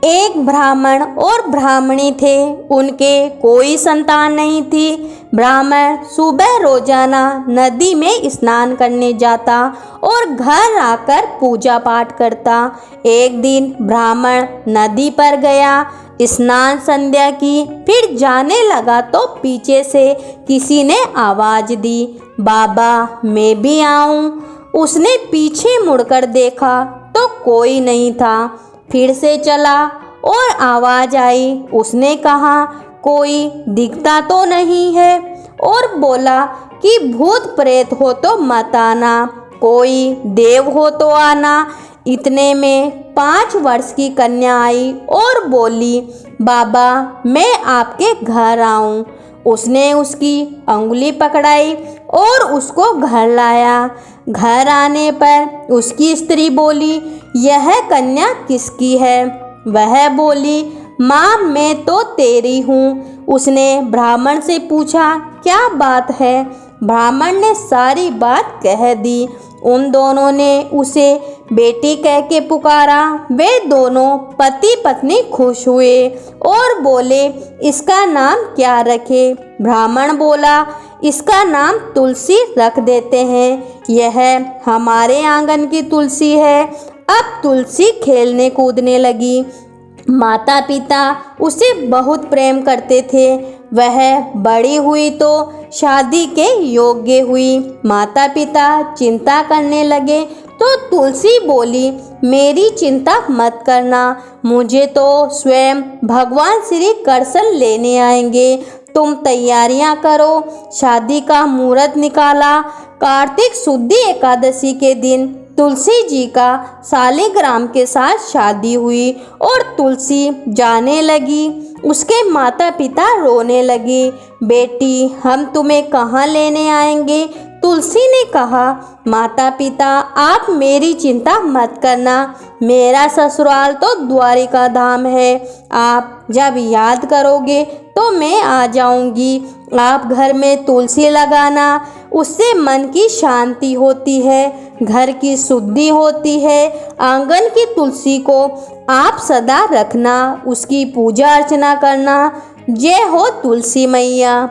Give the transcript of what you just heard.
एक ब्राह्मण और ब्राह्मणी थे। उनके कोई संतान नहीं थी। ब्राह्मण सुबह रोजाना नदी में स्नान करने जाता और घर आकर पूजा पाठ करता। एक दिन ब्राह्मण नदी पर गया, स्नान संध्या की, फिर जाने लगा तो पीछे से किसी ने आवाज दी, बाबा मैं भी आऊं। उसने पीछे मुड़कर देखा तो कोई नहीं था। फिर से चला और आवाज आई। उसने कहा कोई दिखता तो नहीं है और बोला कि भूत प्रेत हो तो मत आना, कोई देव हो तो आना। इतने में 5 वर्ष की कन्या आई और बोली, बाबा मैं आपके घर आऊं। उसने उसकी अंगुली पकड़ाई और उसको घर लाया। घर आने पर उसकी स्त्री बोली, यह कन्या किसकी है? वह बोली, माँ मैं तो तेरी हूँ। उसने ब्राह्मण से पूछा क्या बात है? ब्राह्मण ने सारी बात कह दी। उन दोनों ने उसे बेटी कह के पुकारा। वे दोनों पति पत्नी खुश हुए और बोले इसका नाम क्या रखे? ब्राह्मण बोला इसका नाम तुलसी रख देते हैं, यह हमारे आंगन की तुलसी है। अब तुलसी खेलने कूदने लगी। माता पिता उसे बहुत प्रेम करते थे। वह बड़ी हुई तो शादी के योग्य हुई। माता पिता चिंता करने लगे तो तुलसी बोली, मेरी चिंता मत करना, मुझे तो स्वयं भगवान श्री कृष्ण लेने आएंगे। तुम तैयारियां करो। शादी का मुहूर्त निकाला। कार्तिक शुद्धि एकादशी के दिन तुलसी जी का शालिग्राम के साथ शादी हुई और तुलसी जाने लगी। उसके माता पिता रोने लगे, बेटी हम तुम्हें कहाँ लेने आएंगे? तुलसी ने कहा, माता पिता आप मेरी चिंता मत करना, मेरा ससुराल तो द्वारिका धाम है। आप जब याद करोगे तो मैं आ जाऊंगी। आप घर में तुलसी लगाना, उससे मन की शांति होती है, घर की शुद्धि होती है। आंगन की तुलसी को आप सदा रखना, उसकी पूजा अर्चना करना। जय हो तुलसी मैया।